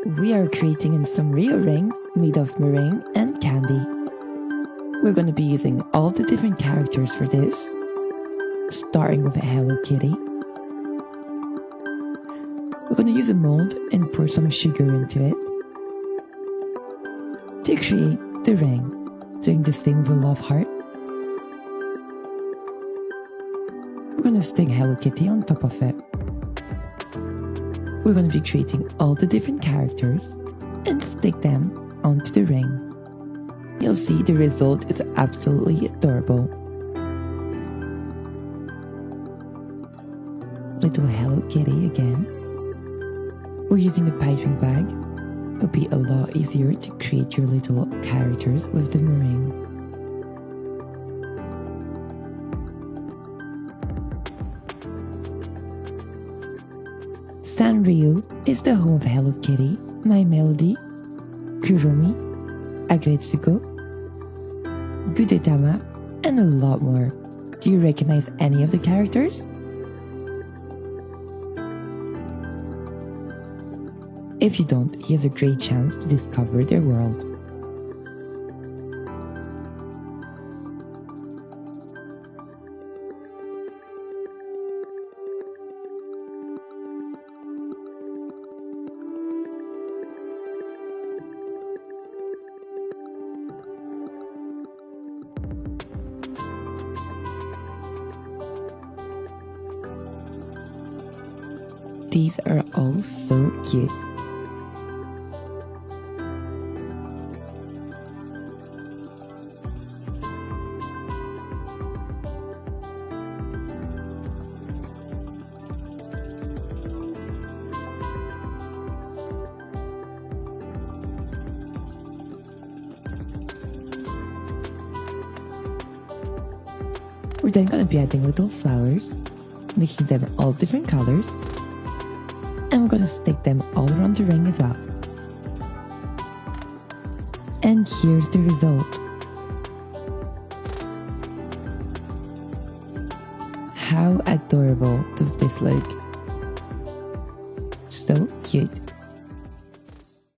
We are creating a sunrio ring made of meringue and candy. We're going to be using all the different characters for this, starting with a Hello Kitty. We're going to use a mold and pour some sugar into it to create the ring, doing the same with a love heart. We're going to stick Hello Kitty on top of it. We're going to be creating all the different characters and stick them onto the ring. You'll see the result is absolutely adorable. Little Hello Kitty again. We're using a piping bag. It'll be a lot easier to create your little characters with the meringue. Sanrio is the home of Hello Kitty, My Melody, Kuromi, Agretsuko, Gudetama, and a lot more. Do you recognize any of the characters? If you don't, here's a great chance to discover their world. These are all so cute. We're then going to be adding little flowers, making them all different colors, and we're going to stick them all around the ring as well. And here's the result. How adorable does this look? So cute.